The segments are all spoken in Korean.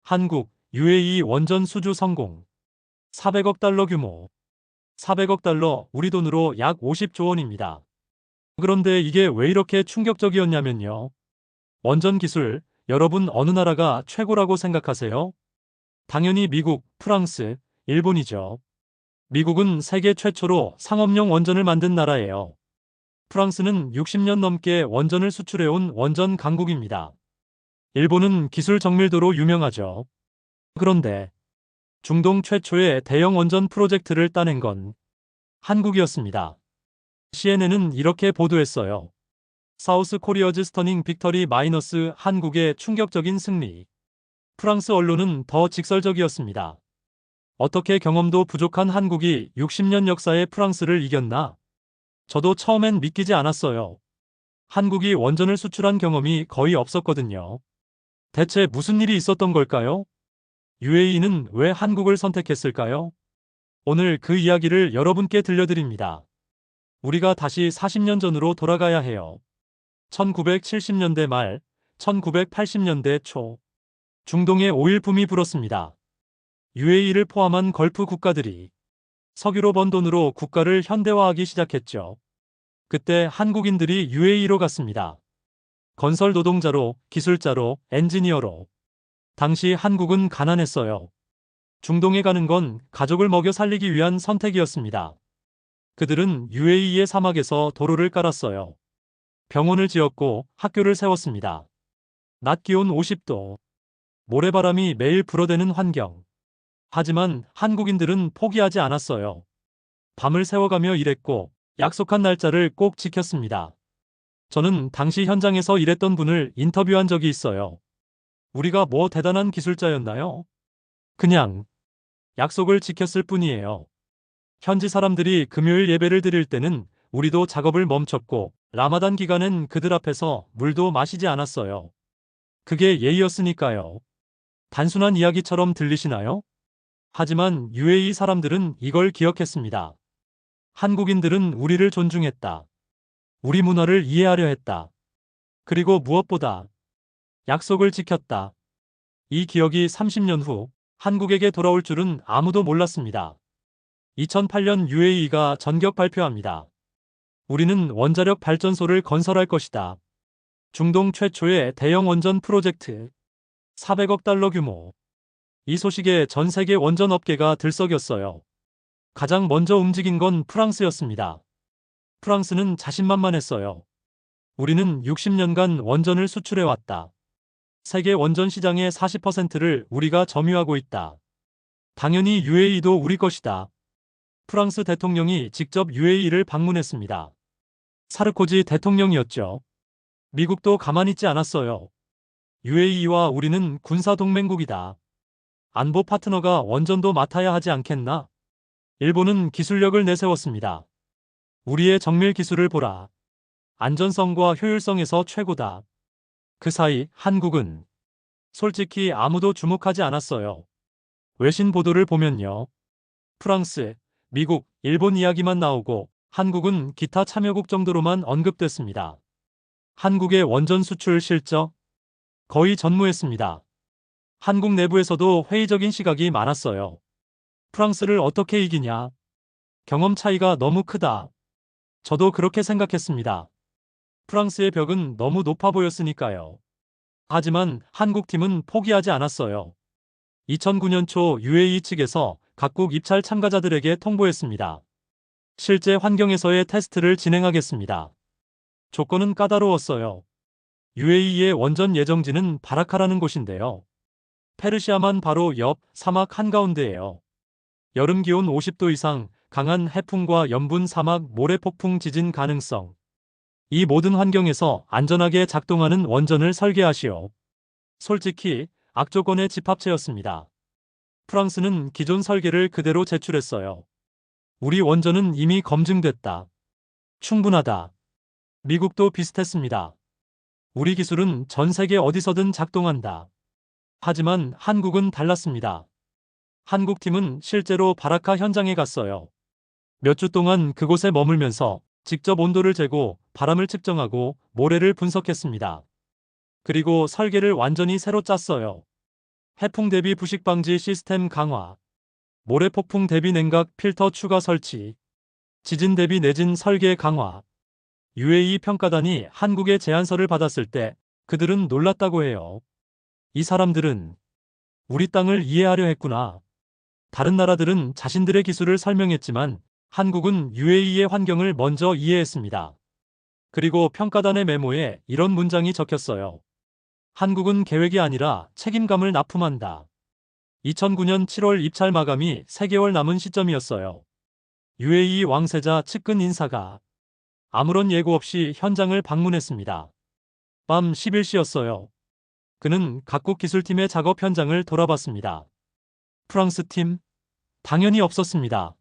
한국, UAE 원전 수주 성공. 400억 달러 규모. 400억 달러, 우리 돈으로 약 50조 원입니다. 그런데 이게 왜 이렇게 충격적이었냐면요. 원전 기술, 여러분 어느 나라가 최고라고 생각하세요? 당연히 미국, 프랑스, 일본이죠. 미국은 세계 최초로 상업용 원전을 만든 나라예요. 프랑스는 60년 넘게 원전을 수출해온 원전 강국입니다. 일본은 기술 정밀도로 유명하죠. 그런데 중동 최초의 대형 원전 프로젝트를 따낸 건 한국이었습니다. CNN은 이렇게 보도했어요. 사우스 코리어즈 스터닝 빅터리 마이너스 한국의 충격적인 승리. 프랑스 언론은 더 직설적이었습니다. 어떻게 경험도 부족한 한국이 60년 역사의 프랑스를 이겼나? 저도 처음엔 믿기지 않았어요. 한국이 원전을 수출한 경험이 거의 없었거든요. 대체 무슨 일이 있었던 걸까요? UAE는 왜 한국을 선택했을까요? 오늘 그 이야기를 여러분께 들려드립니다. 우리가 다시 40년 전으로 돌아가야 해요. 1970년대 말, 1980년대 초. 중동의 오일 붐이 불었습니다. UAE를 포함한 걸프 국가들이 석유로 번 돈으로 국가를 현대화하기 시작했죠. 그때 한국인들이 UAE로 갔습니다. 건설 노동자로, 기술자로, 엔지니어로. 당시 한국은 가난했어요. 중동에 가는 건 가족을 먹여 살리기 위한 선택이었습니다. 그들은 UAE의 사막에서 도로를 깔았어요. 병원을 지었고 학교를 세웠습니다. 낮 기온 50도, 모래바람이 매일 불어대는 환경. 하지만 한국인들은 포기하지 않았어요. 밤을 새워가며 일했고 약속한 날짜를 꼭 지켰습니다. 저는 당시 현장에서 일했던 분을 인터뷰한 적이 있어요. 우리가 뭐 대단한 기술자였나요? 그냥 약속을 지켰을 뿐이에요. 현지 사람들이 금요일 예배를 드릴 때는 우리도 작업을 멈췄고 라마단 기간엔 그들 앞에서 물도 마시지 않았어요. 그게 예의였으니까요. 단순한 이야기처럼 들리시나요? 하지만 UAE 사람들은 이걸 기억했습니다. 한국인들은 우리를 존중했다. 우리 문화를 이해하려 했다. 그리고 무엇보다 약속을 지켰다. 이 기억이 30년 후 한국에게 돌아올 줄은 아무도 몰랐습니다. 2008년 UAE가 전격 발표합니다. 우리는 원자력 발전소를 건설할 것이다. 중동 최초의 대형 원전 프로젝트. 400억 달러 규모. 이 소식에 전 세계 원전 업계가 들썩였어요. 가장 먼저 움직인 건 프랑스였습니다. 프랑스는 자신만만했어요. 우리는 60년간 원전을 수출해왔다. 세계 원전 시장의 40%를 우리가 점유하고 있다. 당연히 UAE도 우리 것이다. 프랑스 대통령이 직접 UAE를 방문했습니다. 사르코지 대통령이었죠. 미국도 가만히 있지 않았어요. UAE와 우리는 군사동맹국이다. 안보 파트너가 원전도 맡아야 하지 않겠나? 일본은 기술력을 내세웠습니다. 우리의 정밀 기술을 보라. 안전성과 효율성에서 최고다. 그 사이 한국은 솔직히 아무도 주목하지 않았어요. 외신 보도를 보면요. 프랑스, 미국, 일본 이야기만 나오고 한국은 기타 참여국 정도로만 언급됐습니다. 한국의 원전 수출 실적 거의 전무했습니다. 한국 내부에서도 회의적인 시각이 많았어요. 프랑스를 어떻게 이기냐? 경험 차이가 너무 크다. 저도 그렇게 생각했습니다. 프랑스의 벽은 너무 높아 보였으니까요. 하지만 한국팀은 포기하지 않았어요. 2009년 초 UAE 측에서 각국 입찰 참가자들에게 통보했습니다. 실제 환경에서의 테스트를 진행하겠습니다. 조건은 까다로웠어요. UAE의 원전 예정지는 바라카라는 곳인데요. 페르시아만 바로 옆 사막 한가운데예요. 여름 기온 50도 이상, 강한 해풍과 염분 사막 모래폭풍 지진 가능성. 이 모든 환경에서 안전하게 작동하는 원전을 설계하시오. 솔직히 악조건의 집합체였습니다. 프랑스는 기존 설계를 그대로 제출했어요. 우리 원전은 이미 검증됐다. 충분하다. 미국도 비슷했습니다. 우리 기술은 전 세계 어디서든 작동한다. 하지만 한국은 달랐습니다. 한국팀은 실제로 바라카 현장에 갔어요. 몇 주 동안 그곳에 머물면서 직접 온도를 재고 바람을 측정하고 모래를 분석했습니다. 그리고 설계를 완전히 새로 짰어요. 해풍 대비 부식 방지 시스템 강화, 모래폭풍 대비 냉각 필터 추가 설치, 지진 대비 내진 설계 강화. UAE 평가단이 한국의 제안서를 받았을 때 그들은 놀랐다고 해요. 이 사람들은 우리 땅을 이해하려 했구나. 다른 나라들은 자신들의 기술을 설명했지만 한국은 UAE의 환경을 먼저 이해했습니다. 그리고 평가단의 메모에 이런 문장이 적혔어요. 한국은 계획이 아니라 책임감을 납품한다. 2009년 7월 입찰 마감이 3개월 남은 시점이었어요. UAE 왕세자 측근 인사가 아무런 예고 없이 현장을 방문했습니다. 밤 11시였어요. 그는 각국 기술팀의 작업 현장을 돌아봤습니다. 프랑스 팀? 당연히 없었습니다.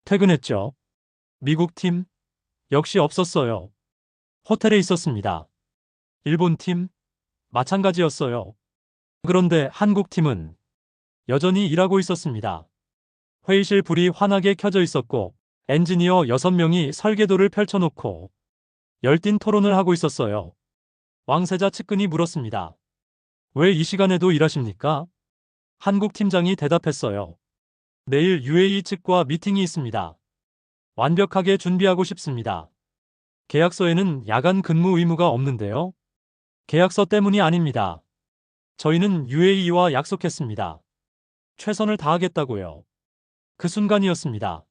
퇴근했죠. 미국 팀? 역시 없었어요. 호텔에 있었습니다. 일본 팀? 마찬가지였어요. 그런데 한국 팀은 여전히 일하고 있었습니다. 회의실 불이 환하게 켜져 있었고 엔지니어 6명이 설계도를 펼쳐놓고 열띤 토론을 하고 있었어요. 왕세자 측근이 물었습니다. 왜 이 시간에도 일하십니까? 한국 팀장이 대답했어요. 내일 UAE 측과 미팅이 있습니다. 완벽하게 준비하고 싶습니다. 계약서에는 야간 근무 의무가 없는데요. 계약서 때문이 아닙니다. 저희는 UAE와 약속했습니다. 최선을 다하겠다고요. 그 순간이었습니다.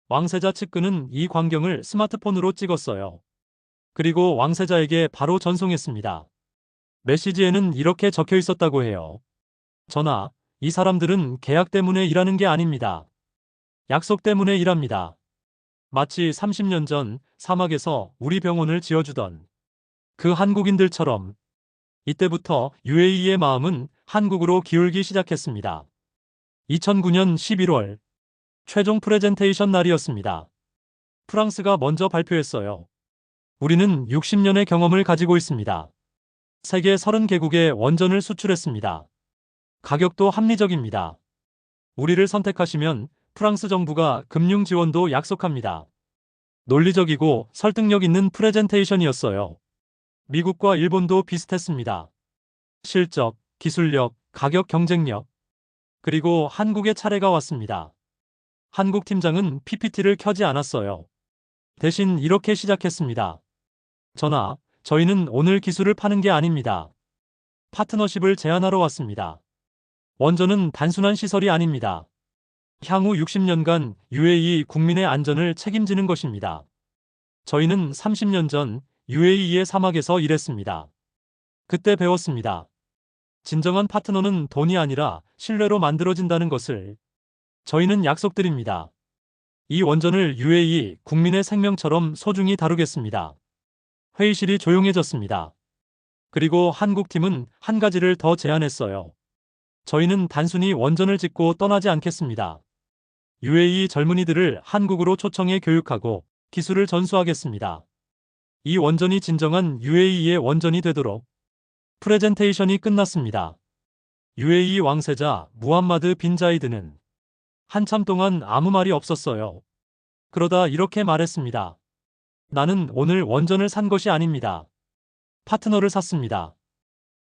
왕세자 측근은 이 광경을 스마트폰으로 찍었어요. 그리고 왕세자에게 바로 전송했습니다. 메시지에는 이렇게 적혀 있었다고 해요. 전하, 이 사람들은 계약 때문에 일하는 게 아닙니다. 약속 때문에 일합니다. 마치 30년 전 사막에서 우리 병원을 지어주던 그 한국인들처럼 이때부터 UAE의 마음은 한국으로 기울기 시작했습니다. 2009년 11월 최종 프레젠테이션 날이었습니다. 프랑스가 먼저 발표했어요. 우리는 60년의 경험을 가지고 있습니다. 세계 30개국에 원전을 수출했습니다. 가격도 합리적입니다. 우리를 선택하시면 프랑스 정부가 금융 지원도 약속합니다. 논리적이고 설득력 있는 프레젠테이션이었어요. 미국과 일본도 비슷했습니다. 실적, 기술력, 가격 경쟁력. 그리고 한국의 차례가 왔습니다. 한국 팀장은 PPT를 켜지 않았어요. 대신 이렇게 시작했습니다. 전하, 저희는 오늘 기술을 파는 게 아닙니다. 파트너십을 제안하러 왔습니다. 원전은 단순한 시설이 아닙니다. 향후 60년간 UAE 국민의 안전을 책임지는 것입니다. 저희는 30년 전 UAE의 사막에서 일했습니다. 그때 배웠습니다. 진정한 파트너는 돈이 아니라 신뢰로 만들어진다는 것을. 저희는 약속드립니다. 이 원전을 UAE 국민의 생명처럼 소중히 다루겠습니다. 회의실이 조용해졌습니다. 그리고 한국팀은 한 가지를 더 제안했어요. 저희는 단순히 원전을 짓고 떠나지 않겠습니다. UAE 젊은이들을 한국으로 초청해 교육하고 기술을 전수하겠습니다. 이 원전이 진정한 UAE의 원전이 되도록. 프레젠테이션이 끝났습니다. UAE 왕세자 무함마드 빈 자이드는 한참 동안 아무 말이 없었어요. 그러다 이렇게 말했습니다. 나는 오늘 원전을 산 것이 아닙니다. 파트너를 샀습니다.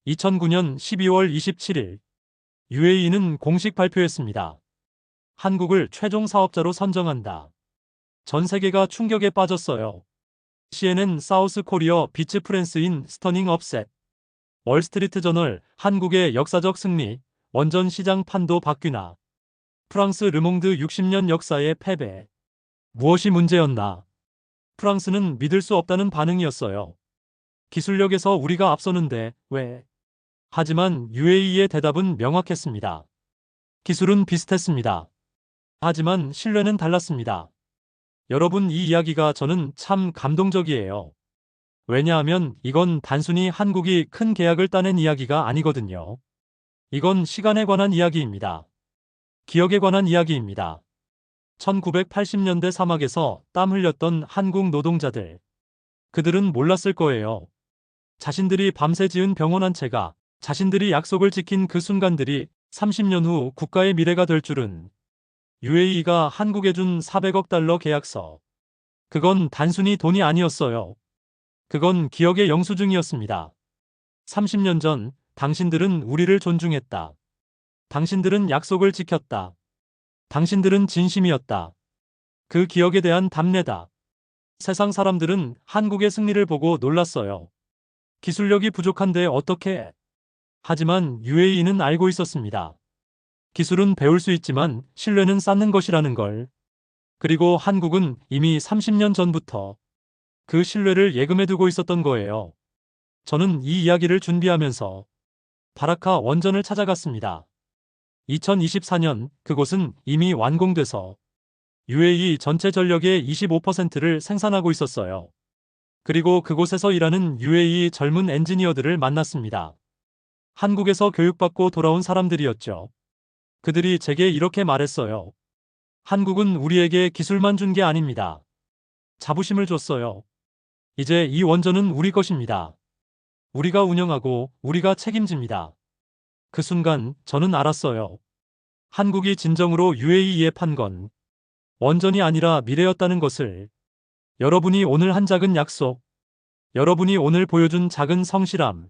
2009년 12월 27일 UAE는 공식 발표했습니다. 한국을 최종 사업자로 선정한다. 전 세계가 충격에 빠졌어요. CNN 사우스 코리어 비츠 프랜스인 스터닝 업셋, 월스트리트 저널 한국의 역사적 승리, 원전 시장 판도 바뀌나, 프랑스 르몽드 60년 역사의 패배. 무엇이 문제였나? 프랑스는 믿을 수 없다는 반응이었어요. 기술력에서 우리가 앞서는데 왜? 하지만 UAE의 대답은 명확했습니다. 기술은 비슷했습니다. 하지만 신뢰는 달랐습니다. 여러분, 이 이야기가 저는 참 감동적이에요. 왜냐하면 이건 단순히 한국이 큰 계약을 따낸 이야기가 아니거든요. 이건 시간에 관한 이야기입니다. 기억에 관한 이야기입니다. 1980년대 사막에서 땀 흘렸던 한국 노동자들. 그들은 몰랐을 거예요. 자신들이 밤새 지은 병원 한 채가, 자신들이 약속을 지킨 그 순간들이 30년 후 국가의 미래가 될 줄은. UAE가 한국에 준 400억 달러 계약서. 그건 단순히 돈이 아니었어요. 그건 기억의 영수증이었습니다. 30년 전 당신들은 우리를 존중했다. 당신들은 약속을 지켰다. 당신들은 진심이었다. 그 기억에 대한 답례다. 세상 사람들은 한국의 승리를 보고 놀랐어요. 기술력이 부족한데 어떻게? 하지만 UAE는 알고 있었습니다. 기술은 배울 수 있지만 신뢰는 쌓는 것이라는 걸. 그리고 한국은 이미 30년 전부터 그 신뢰를 예금해두고 있었던 거예요. 저는 이 이야기를 준비하면서 바라카 원전을 찾아갔습니다. 2024년 그곳은 이미 완공돼서 UAE 전체 전력의 25%를 생산하고 있었어요. 그리고 그곳에서 일하는 UAE 젊은 엔지니어들을 만났습니다. 한국에서 교육받고 돌아온 사람들이었죠. 그들이 제게 이렇게 말했어요. 한국은 우리에게 기술만 준 게 아닙니다. 자부심을 줬어요. 이제 이 원전은 우리 것입니다. 우리가 운영하고 우리가 책임집니다. 그 순간 저는 알았어요. 한국이 진정으로 UAE에 판 건 원전이 아니라 미래였다는 것을. 여러분이 오늘 한 작은 약속, 여러분이 오늘 보여준 작은 성실함,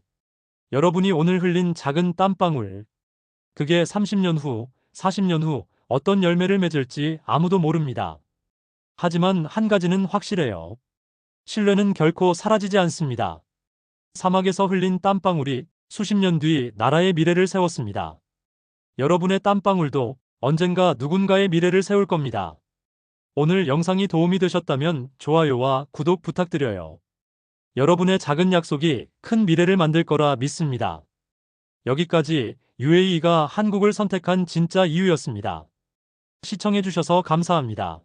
여러분이 오늘 흘린 작은 땀방울, 그게 30년 후, 40년 후 어떤 열매를 맺을지 아무도 모릅니다. 하지만 한 가지는 확실해요. 신뢰는 결코 사라지지 않습니다. 사막에서 흘린 땀방울이 수십 년 뒤 나라의 미래를 세웠습니다. 여러분의 땀방울도 언젠가 누군가의 미래를 세울 겁니다. 오늘 영상이 도움이 되셨다면 좋아요와 구독 부탁드려요. 여러분의 작은 약속이 큰 미래를 만들 거라 믿습니다. 여기까지 UAE가 한국을 선택한 진짜 이유였습니다. 시청해주셔서 감사합니다.